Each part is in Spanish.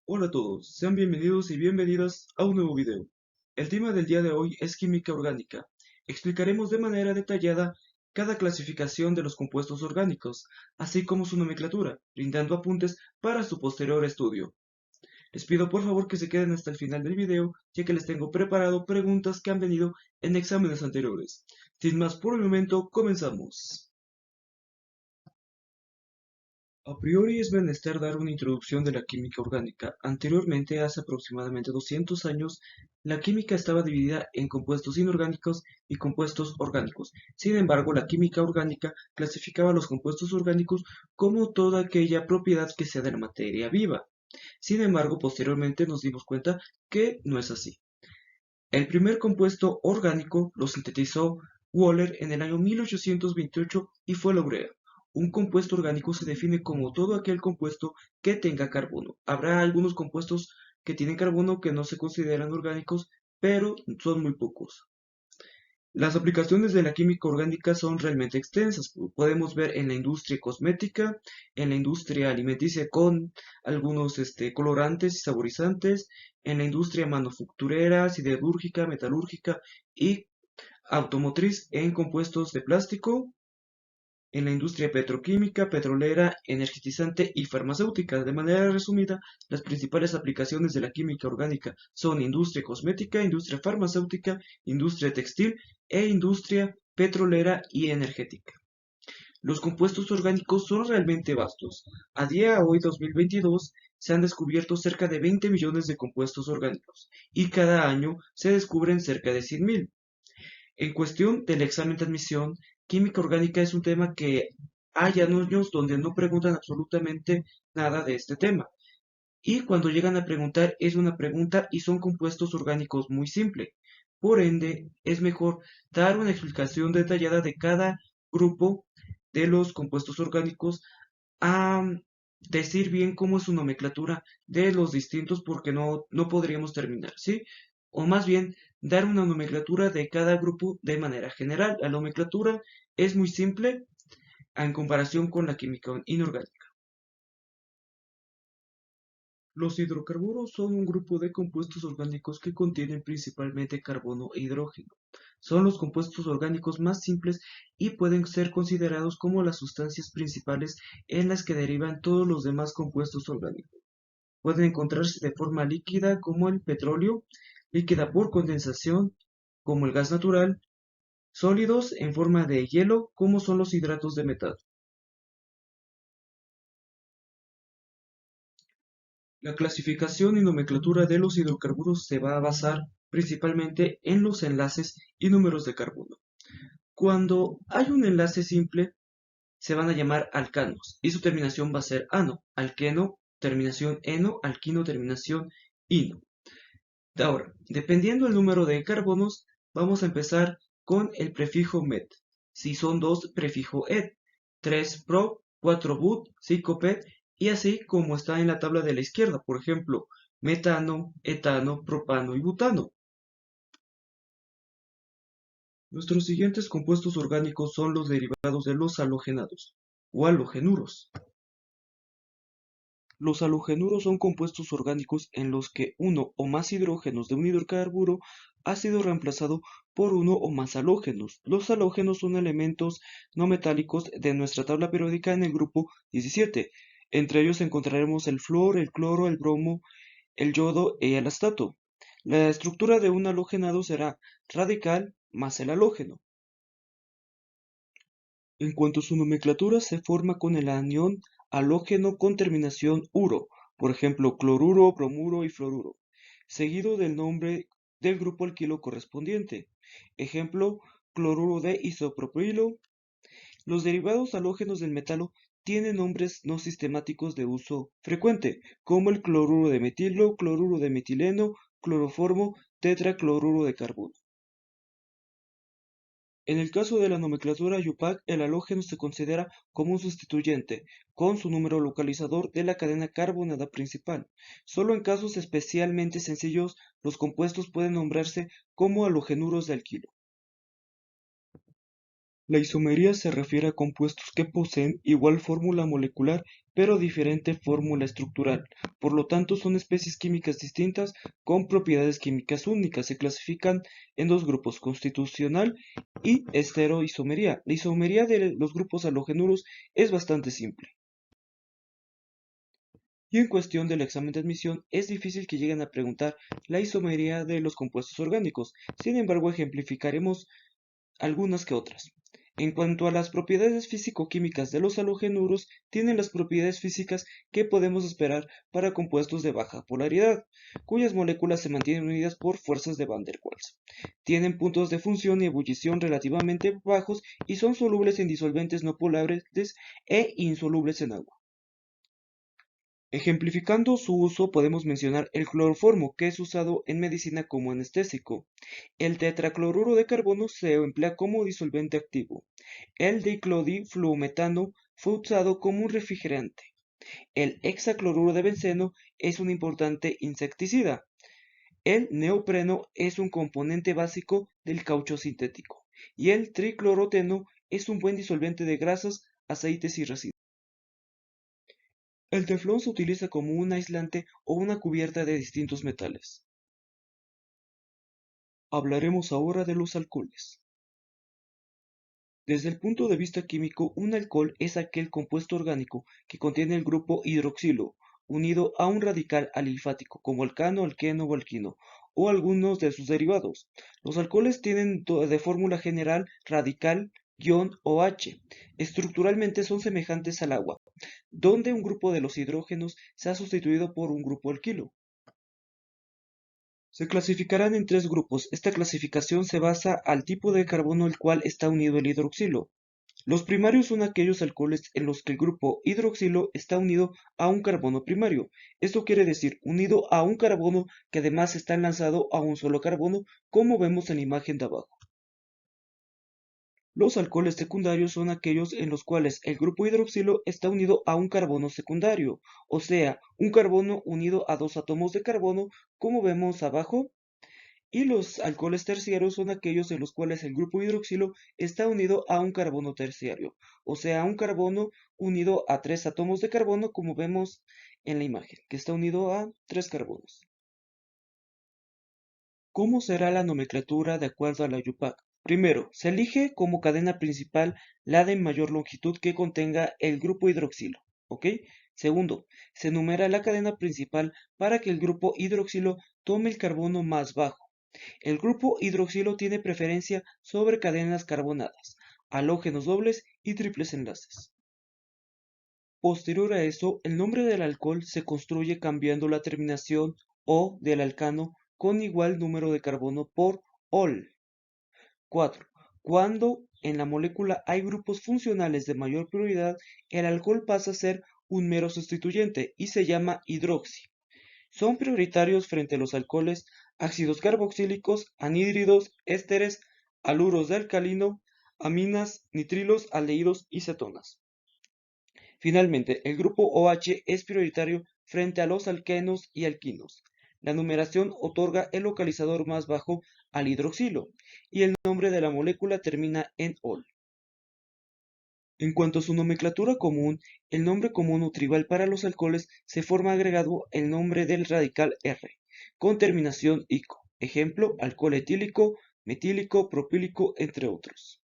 Hola a todos, sean bienvenidos y bienvenidas a un nuevo video. El tema del día de hoy es química orgánica. Explicaremos de manera detallada cada clasificación de los compuestos orgánicos, así como su nomenclatura, brindando apuntes para su posterior estudio. Les pido por favor que se queden hasta el final del video, ya que les tengo preparado preguntas que han venido en exámenes anteriores. Sin más por el momento, comenzamos. A priori es menester dar una introducción de la química orgánica. Anteriormente, hace aproximadamente 200 años, la química estaba dividida en compuestos inorgánicos y compuestos orgánicos. Sin embargo, la química orgánica clasificaba los compuestos orgánicos como toda aquella propiedad que sea de la materia viva. Sin embargo, posteriormente nos dimos cuenta que no es así. El primer compuesto orgánico lo sintetizó Wöhler en el año 1828 y fue la urea. Un compuesto orgánico se define como todo aquel compuesto que tenga carbono. Habrá algunos compuestos que tienen carbono que no se consideran orgánicos, pero son muy pocos. Las aplicaciones de la química orgánica son realmente extensas. Podemos ver en la industria cosmética, en la industria alimenticia con algunos colorantes y saborizantes, en la industria manufacturera, siderúrgica, metalúrgica y automotriz en compuestos de plástico, en la industria petroquímica, petrolera, energetizante y farmacéutica. De manera resumida, las principales aplicaciones de la química orgánica son industria cosmética, industria farmacéutica, industria textil e industria petrolera y energética. Los compuestos orgánicos son realmente vastos. A día de hoy, 2022, se han descubierto cerca de 20 millones de compuestos orgánicos y cada año se descubren cerca de 100.000. En cuestión del examen de admisión, química orgánica es un tema que hay años donde no preguntan absolutamente nada de este tema. Y cuando llegan a preguntar es una pregunta y son compuestos orgánicos muy simple. Por ende, es mejor dar una explicación detallada de cada grupo de los compuestos orgánicos a decir bien cómo es su nomenclatura de los distintos porque no podríamos terminar, ¿sí? O más bien, dar una nomenclatura de cada grupo de manera general. La nomenclatura es muy simple en comparación con la química inorgánica. Los hidrocarburos son un grupo de compuestos orgánicos que contienen principalmente carbono e hidrógeno. Son los compuestos orgánicos más simples y pueden ser considerados como las sustancias principales en las que derivan todos los demás compuestos orgánicos. Pueden encontrarse de forma líquida como el petróleo, líquida por condensación como el gas natural, sólidos en forma de hielo como son los hidratos de metal. La clasificación y nomenclatura de los hidrocarburos se va a basar principalmente en los enlaces y números de carbono. Cuando hay un enlace simple, se van a llamar alcanos y su terminación va a ser ano, alqueno, terminación eno, alquino, terminación ino. Ahora, dependiendo del número de carbonos, vamos a empezar con el prefijo met. Si son dos, prefijo et, 3 pro, 4 but, 5 pet, y así como está en la tabla de la izquierda, por ejemplo, metano, etano, propano y butano. Nuestros siguientes compuestos orgánicos son los derivados de los halogenados o halogenuros. Los halogenuros son compuestos orgánicos en los que uno o más hidrógenos de un hidrocarburo ha sido reemplazado por uno o más halógenos. Los halógenos son elementos no metálicos de nuestra tabla periódica en el grupo 17. Entre ellos encontraremos el flúor, el cloro, el bromo, el yodo y el astato. La estructura de un halogenado será radical más el halógeno. En cuanto a su nomenclatura, se forma con el anión halógeno con terminación uro, por ejemplo, cloruro, bromuro y fluoruro, seguido del nombre del grupo alquilo correspondiente. Ejemplo, cloruro de isopropilo. Los derivados halógenos del metalo tienen nombres no sistemáticos de uso frecuente, como el cloruro de metilo, cloruro de metileno, cloroformo, tetracloruro de carbono. En el caso de la nomenclatura IUPAC, el halógeno se considera como un sustituyente, con su número localizador de la cadena carbonada principal. Solo en casos especialmente sencillos, los compuestos pueden nombrarse como halogenuros de alquilo. La isomería se refiere a compuestos que poseen igual fórmula molecular pero diferente fórmula estructural. Por lo tanto, son especies químicas distintas con propiedades químicas únicas. Se clasifican en dos grupos, constitucional y estereoisomería. La isomería de los grupos halogenuros es bastante simple. Y en cuestión del examen de admisión, es difícil que lleguen a preguntar la isomería de los compuestos orgánicos. Sin embargo, ejemplificaremos algunas que otras. En cuanto a las propiedades físico-químicas de los halogenuros, tienen las propiedades físicas que podemos esperar para compuestos de baja polaridad, cuyas moléculas se mantienen unidas por fuerzas de Van der Waals. Tienen puntos de función y ebullición relativamente bajos y son solubles en disolventes no polares e insolubles en agua. Ejemplificando su uso podemos mencionar el cloroformo, que es usado en medicina como anestésico. El tetracloruro de carbono se emplea como disolvente activo. El diclodifluometano fue usado como un refrigerante. El hexacloruro de benceno es un importante insecticida. El neopreno es un componente básico del caucho sintético. Y el tricloroteno es un buen disolvente de grasas, aceites y residuos. El teflón se utiliza como un aislante o una cubierta de distintos metales. Hablaremos ahora de los alcoholes. Desde el punto de vista químico, un alcohol es aquel compuesto orgánico que contiene el grupo hidroxilo, unido a un radical alifático, como alcano, alqueno o alquino, o algunos de sus derivados. Los alcoholes tienen de fórmula general radical OH. Estructuralmente son semejantes al agua, donde un grupo de los hidrógenos se ha sustituido por un grupo alquilo. Se clasificarán en tres grupos. Esta clasificación se basa al tipo de carbono al cual está unido el hidroxilo. Los primarios son aquellos alcoholes en los que el grupo hidroxilo está unido a un carbono primario. Esto quiere decir unido a un carbono que además está enlazado a un solo carbono, como vemos en la imagen de abajo. Los alcoholes secundarios son aquellos en los cuales el grupo hidroxilo está unido a un carbono secundario, o sea, un carbono unido a dos átomos de carbono, como vemos abajo. Y los alcoholes terciarios son aquellos en los cuales el grupo hidroxilo está unido a un carbono terciario, o sea, un carbono unido a tres átomos de carbono, como vemos en la imagen, que está unido a tres carbonos. ¿Cómo será la nomenclatura de acuerdo a la IUPAC? Primero, se elige como cadena principal la de mayor longitud que contenga el grupo hidroxilo, ¿ok? Segundo, se enumera la cadena principal para que el grupo hidroxilo tome el carbono más bajo. El grupo hidroxilo tiene preferencia sobre cadenas carbonadas, halógenos dobles y triples enlaces. Posterior a eso, el nombre del alcohol se construye cambiando la terminación O del alcano con igual número de carbono por ol. 4. Cuando en la molécula hay grupos funcionales de mayor prioridad, el alcohol pasa a ser un mero sustituyente y se llama hidroxi. Son prioritarios frente a los alcoholes, ácidos carboxílicos, anhídridos, ésteres, haluros de alcalino, aminas, nitrilos, aldehídos y cetonas. Finalmente, el grupo OH es prioritario frente a los alquenos y alquinos. La numeración otorga el localizador más bajo al hidroxilo y el nombre de la molécula termina en ol. En cuanto a su nomenclatura común, el nombre común o tribal para los alcoholes se forma agregado el nombre del radical R, con terminación ico. Ejemplo, alcohol etílico, metílico, propílico, entre otros.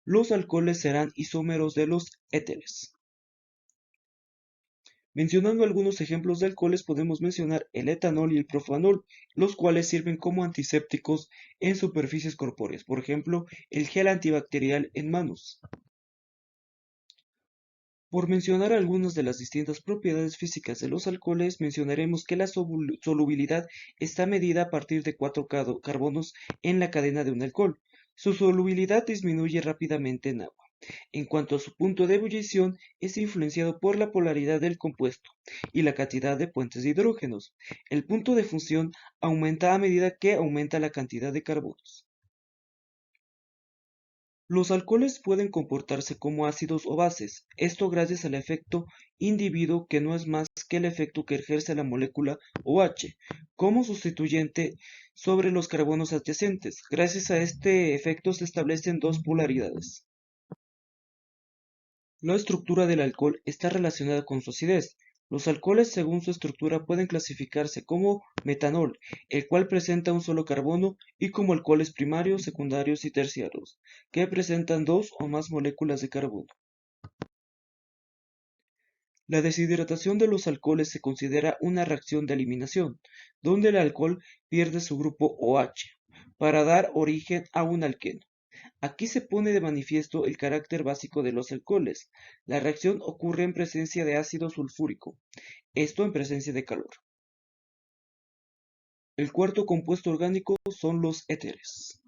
Los alcoholes serán isómeros de los éteres. Mencionando algunos ejemplos de alcoholes podemos mencionar el etanol y el propanol, los cuales sirven como antisépticos en superficies corpóreas, por ejemplo, el gel antibacterial en manos. Por mencionar algunas de las distintas propiedades físicas de los alcoholes, mencionaremos que la solubilidad está medida a partir de 4 carbonos en la cadena de un alcohol. Su solubilidad disminuye rápidamente en agua. En cuanto a su punto de ebullición, es influenciado por la polaridad del compuesto y la cantidad de puentes de hidrógenos. El punto de fusión aumenta a medida que aumenta la cantidad de carbonos. Los alcoholes pueden comportarse como ácidos o bases, esto gracias al efecto individuo que no es más que el efecto que ejerce la molécula OH como sustituyente sobre los carbonos adyacentes. Gracias a este efecto se establecen dos polaridades. La estructura del alcohol está relacionada con su acidez. Los alcoholes, según su estructura, pueden clasificarse como metanol, el cual presenta un solo carbono, y como alcoholes primarios, secundarios y terciarios, que presentan dos o más moléculas de carbono. La deshidratación de los alcoholes se considera una reacción de eliminación, donde el alcohol pierde su grupo OH para dar origen a un alqueno. Aquí se pone de manifiesto el carácter básico de los alcoholes. La reacción ocurre en presencia de ácido sulfúrico, esto en presencia de calor. El cuarto compuesto orgánico son los éteres.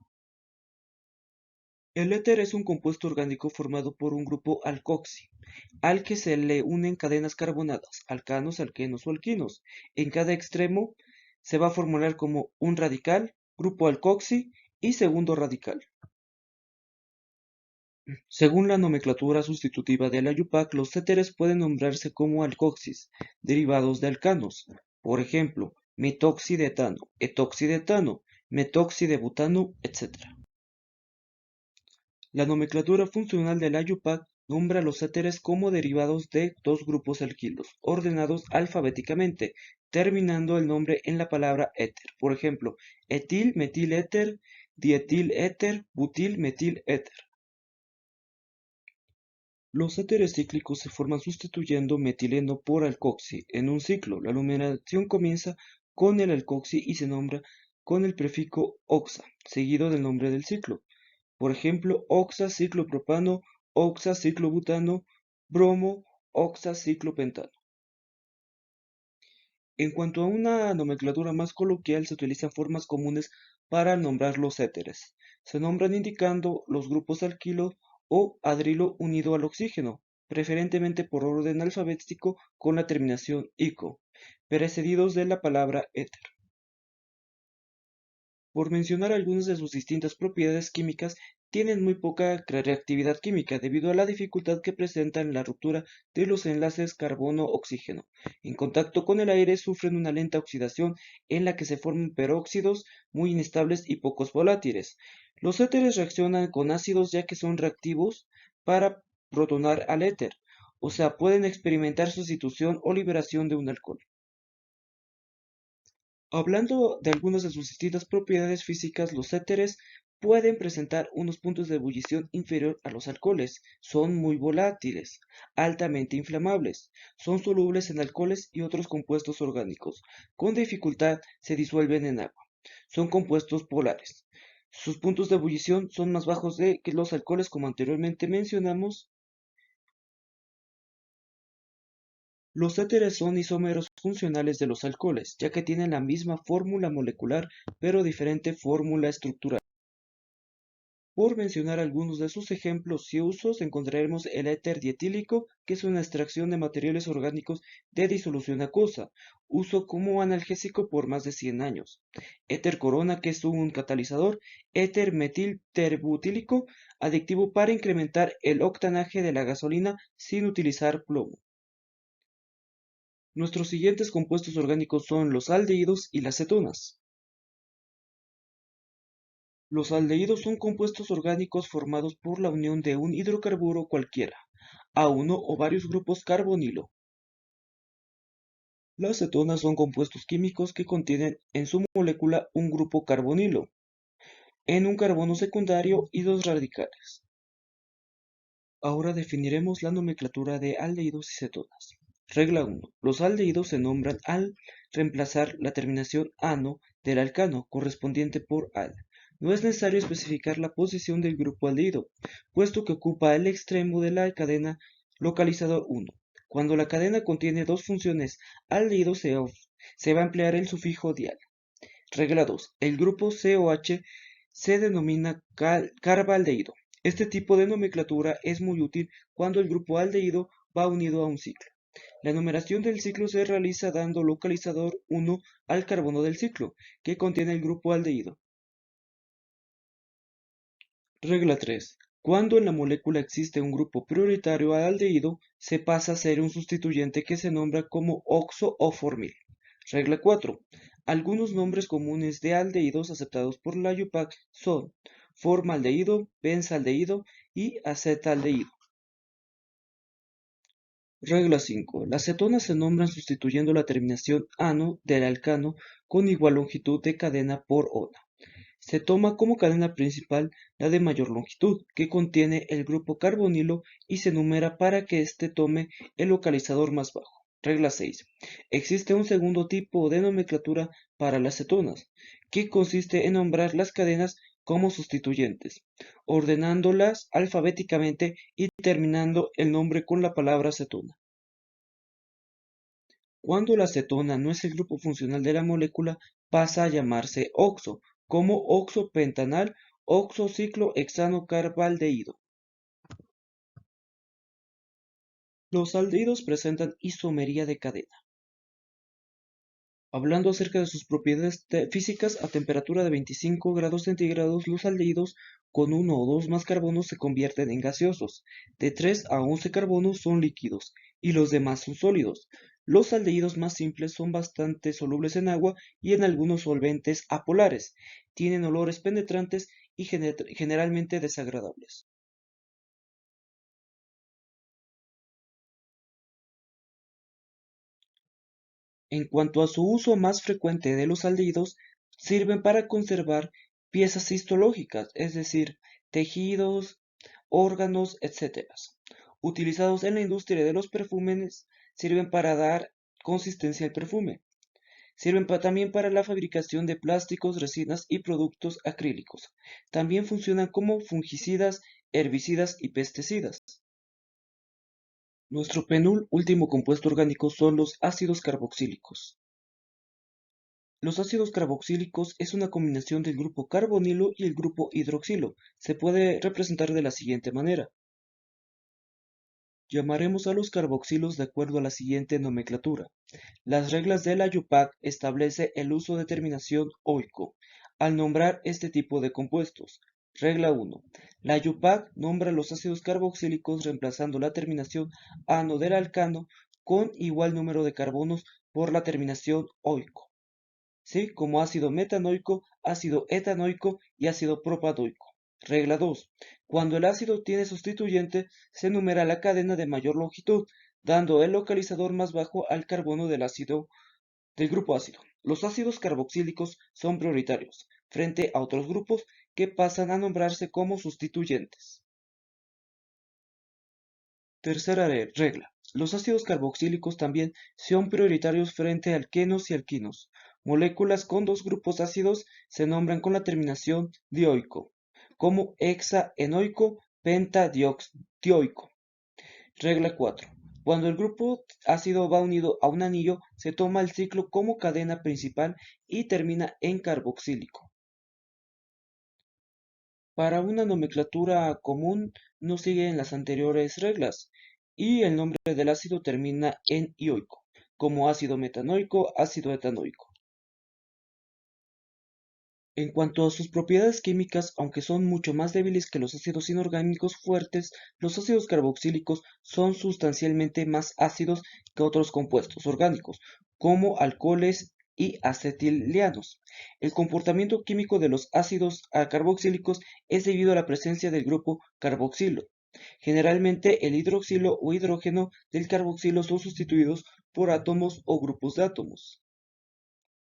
El éter es un compuesto orgánico formado por un grupo alcoxi, al que se le unen cadenas carbonadas, alcanos, alquenos o alquinos. En cada extremo se va a formular como un radical, grupo alcoxi y segundo radical. Según la nomenclatura sustitutiva de la IUPAC, los éteres pueden nombrarse como alcoxis, derivados de alcanos. Por ejemplo, metoxidetano, etoxidetano, metoxidebutano, etc. La nomenclatura funcional de la IUPAC nombra a los éteres como derivados de dos grupos alquilos, ordenados alfabéticamente, terminando el nombre en la palabra éter. Por ejemplo, etil, metil éter, dietil éter, butil, metil éter. Los éteres cíclicos se forman sustituyendo metileno por alcoxi en un ciclo. La numeración comienza con el alcoxi y se nombra con el prefijo oxa, seguido del nombre del ciclo. Por ejemplo, oxaciclopropano, oxaciclobutano, bromo, oxaciclopentano. En cuanto a una nomenclatura más coloquial, se utilizan formas comunes para nombrar los éteres. Se nombran indicando los grupos alquilo o adrilo unido al oxígeno, preferentemente por orden alfabético con la terminación ico, precedidos de la palabra éter. Por mencionar algunas de sus distintas propiedades químicas, tienen muy poca reactividad química debido a la dificultad que presentan la ruptura de los enlaces carbono-oxígeno. En contacto con el aire sufren una lenta oxidación en la que se forman peróxidos muy inestables y pocos volátiles. Los éteres reaccionan con ácidos ya que son reactivos para protonar al éter, o sea, pueden experimentar sustitución o liberación de un alcohol. Hablando de algunas de sus distintas propiedades físicas, los éteres pueden presentar unos puntos de ebullición inferior a los alcoholes, son muy volátiles, altamente inflamables, son solubles en alcoholes y otros compuestos orgánicos, con dificultad se disuelven en agua, son compuestos polares. Sus puntos de ebullición son más bajos que los alcoholes, como anteriormente mencionamos. Los éteres son isómeros funcionales de los alcoholes, ya que tienen la misma fórmula molecular pero diferente fórmula estructural. Por mencionar algunos de sus ejemplos y usos, encontraremos el éter dietílico, que es una extracción de materiales orgánicos de disolución acuosa, uso como analgésico por más de 100 años. Éter corona, que es un catalizador. Éter metilterbutílico, adictivo para incrementar el octanaje de la gasolina sin utilizar plomo. Nuestros siguientes compuestos orgánicos son los aldehídos y las cetonas. Los aldehídos son compuestos orgánicos formados por la unión de un hidrocarburo cualquiera, a uno o varios grupos carbonilo. Las cetonas son compuestos químicos que contienen en su molécula un grupo carbonilo, en un carbono secundario y dos radicales. Ahora definiremos la nomenclatura de aldehídos y cetonas. Regla 1. Los aldehídos se nombran al reemplazar la terminación -ano del alcano correspondiente por -al. No es necesario especificar la posición del grupo aldehído, puesto que ocupa el extremo de la cadena localizador 1. Cuando la cadena contiene dos funciones aldehídos se va a emplear el sufijo dial. Regla 2. El grupo COH se denomina carbaldehído. Este tipo de nomenclatura es muy útil cuando el grupo aldehído va unido a un ciclo. La numeración del ciclo se realiza dando localizador 1 al carbono del ciclo, que contiene el grupo aldehído. Regla 3. Cuando en la molécula existe un grupo prioritario al aldehído, se pasa a ser un sustituyente que se nombra como oxo o formil. Regla 4. Algunos nombres comunes de aldehídos aceptados por la IUPAC son formaldehído, benzaldehído y acetaldehído. Regla 5. Las cetonas se nombran sustituyendo la terminación ano del alcano con igual longitud de cadena por ona. Se toma como cadena principal la de mayor longitud, que contiene el grupo carbonilo y se numera para que éste tome el localizador más bajo. Regla 6. Existe un segundo tipo de nomenclatura para las cetonas, que consiste en nombrar las cadenas como sustituyentes, ordenándolas alfabéticamente y terminando el nombre con la palabra cetona. Cuando la cetona no es el grupo funcional de la molécula, pasa a llamarse oxo, como oxopentanal, oxociclohexano-carbaldehído. Los aldehídos presentan isomería de cadena. Hablando acerca de sus propiedades físicas, a temperatura de 25 grados centígrados, los aldehídos con uno o dos más carbonos se convierten en gaseosos, de 3 a 11 carbonos son líquidos y los demás son sólidos. Los aldehídos más simples son bastante solubles en agua y en algunos solventes apolares. Tienen olores penetrantes y generalmente desagradables. En cuanto a su uso más frecuente de los aldehídos, sirven para conservar piezas histológicas, es decir, tejidos, órganos, etc. Utilizados en la industria de los perfumes, sirven para dar consistencia al perfume. Sirven también para la fabricación de plásticos, resinas y productos acrílicos. También funcionan como fungicidas, herbicidas y pesticidas. Nuestro penúltimo compuesto orgánico son los ácidos carboxílicos. Los ácidos carboxílicos es una combinación del grupo carbonilo y el grupo hidroxilo. Se puede representar de la siguiente manera. Llamaremos a los carboxilos de acuerdo a la siguiente nomenclatura. Las reglas de la IUPAC establece el uso de terminación oico al nombrar este tipo de compuestos. Regla 1. La IUPAC nombra los ácidos carboxílicos reemplazando la terminación ano del alcano con igual número de carbonos por la terminación oico. ¿Sí? Como ácido metanoico, ácido etanoico y ácido propanoico. Regla 2. Cuando el ácido tiene sustituyente, se numera la cadena de mayor longitud, dando el localizador más bajo al carbono del grupo ácido. Los ácidos carboxílicos son prioritarios, frente a otros grupos que pasan a nombrarse como sustituyentes. Tercera regla. Los ácidos carboxílicos también son prioritarios frente a alquenos y alquinos. Moléculas con dos grupos ácidos se nombran con la terminación dioico, como hexaenoico, pentadioico. Regla 4. Cuando el grupo ácido va unido a un anillo, se toma el ciclo como cadena principal y termina en carboxílico. Para una nomenclatura común no siguen las anteriores reglas y el nombre del ácido termina en ioico, como ácido metanoico, ácido etanoico. En cuanto a sus propiedades químicas, aunque son mucho más débiles que los ácidos inorgánicos fuertes, los ácidos carboxílicos son sustancialmente más ácidos que otros compuestos orgánicos, como alcoholes y acetilianos. El comportamiento químico de los ácidos carboxílicos es debido a la presencia del grupo carboxilo. Generalmente el hidroxilo o hidrógeno del carboxilo son sustituidos por átomos o grupos de átomos.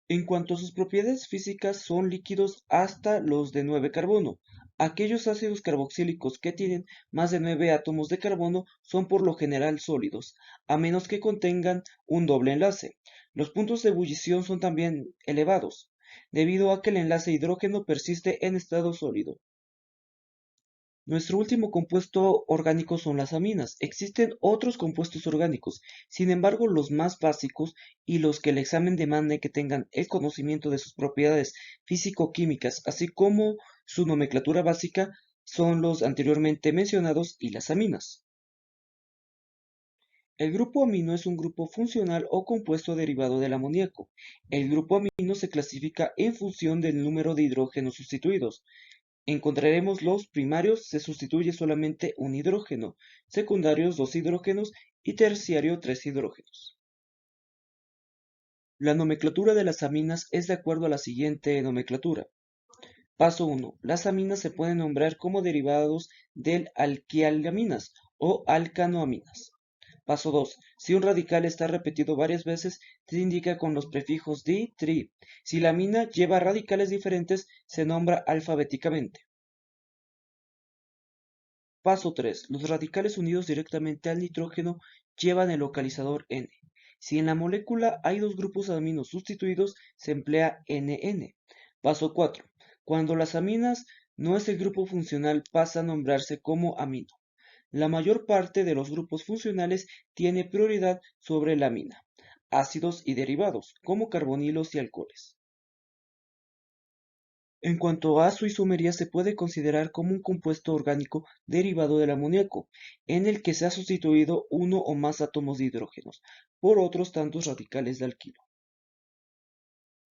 En cuanto a sus propiedades físicas, son líquidos hasta los de 9 carbono. Aquellos ácidos carboxílicos que tienen más de 9 átomos de carbono son por lo general sólidos, a menos que contengan un doble enlace. Los puntos de ebullición son también elevados, debido a que el enlace hidrógeno persiste en estado sólido. Nuestro último compuesto orgánico son las aminas. Existen otros compuestos orgánicos, sin embargo los más básicos y los que el examen demanda que tengan el conocimiento de sus propiedades físico-químicas, así como su nomenclatura básica, son los anteriormente mencionados y las aminas. El grupo amino es un grupo funcional o compuesto derivado del amoníaco. El grupo amino se clasifica en función del número de hidrógenos sustituidos. Encontraremos los primarios, se sustituye solamente un hidrógeno, secundarios 2 hidrógenos y terciario 3 hidrógenos. La nomenclatura de las aminas es de acuerdo a la siguiente nomenclatura. Paso 1. Las aminas se pueden nombrar como derivados del alquilaminas o alcanoaminas. Paso 2. Si un radical está repetido varias veces, se indica con los prefijos di, tri. Si la amina lleva radicales diferentes, se nombra alfabéticamente. Paso 3. Los radicales unidos directamente al nitrógeno llevan el localizador N. Si en la molécula hay dos grupos aminos sustituidos, se emplea NN. Paso 4. Cuando las aminas no es el grupo funcional, pasa a nombrarse como amino. La mayor parte de los grupos funcionales tiene prioridad sobre la amina. Ácidos y derivados, como carbonilos y alcoholes. En cuanto a su isomería, se puede considerar como un compuesto orgánico derivado del amoníaco, en el que se ha sustituido uno o más átomos de hidrógenos por otros tantos radicales de alquilo.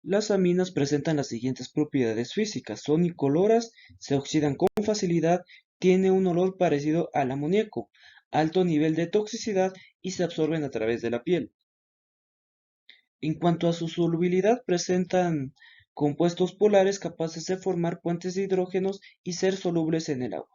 Las aminas presentan las siguientes propiedades físicas: son incoloras, se oxidan con facilidad, tienen un olor parecido al amoníaco, alto nivel de toxicidad y se absorben a través de la piel. En cuanto a su solubilidad, presentan compuestos polares capaces de formar puentes de hidrógenos y ser solubles en el agua.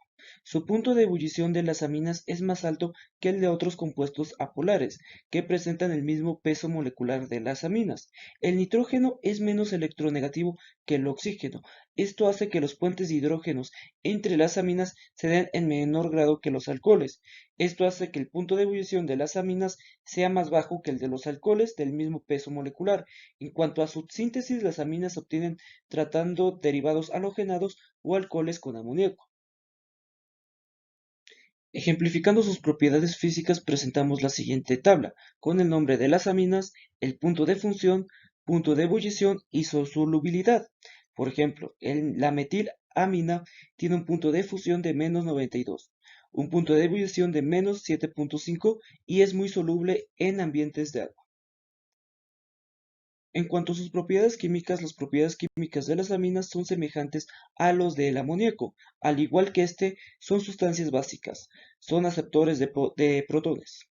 Su punto de ebullición de las aminas es más alto que el de otros compuestos apolares, que presentan el mismo peso molecular de las aminas. El nitrógeno es menos electronegativo que el oxígeno. Esto hace que los puentes de hidrógenos entre las aminas se den en menor grado que los alcoholes. Esto hace que el punto de ebullición de las aminas sea más bajo que el de los alcoholes del mismo peso molecular. En cuanto a su síntesis, las aminas se obtienen tratando derivados halogenados o alcoholes con amoníaco. Ejemplificando sus propiedades físicas, presentamos la siguiente tabla, con el nombre de las aminas, el punto de función, punto de ebullición y su solubilidad. Por ejemplo, la metilamina tiene un punto de fusión de -92, un punto de ebullición de -7.5 y es muy soluble en ambientes de agua. En cuanto a sus propiedades químicas, las propiedades químicas de las aminas son semejantes a los del amoníaco. Al igual que este, son sustancias básicas, son aceptores de protones.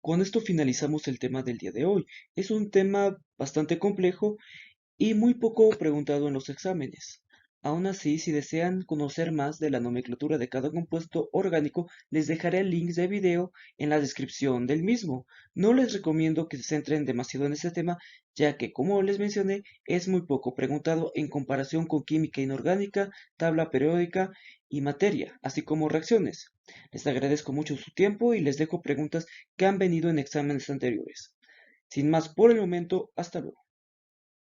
Con esto finalizamos el tema del día de hoy. Es un tema bastante complejo y muy poco preguntado en los exámenes. Aún así, si desean conocer más de la nomenclatura de cada compuesto orgánico, les dejaré links de video en la descripción del mismo. No les recomiendo que se centren demasiado en este tema, ya que, como les mencioné, es muy poco preguntado en comparación con química inorgánica, tabla periódica y materia, así como reacciones. Les agradezco mucho su tiempo y les dejo preguntas que han venido en exámenes anteriores. Sin más por el momento, hasta luego.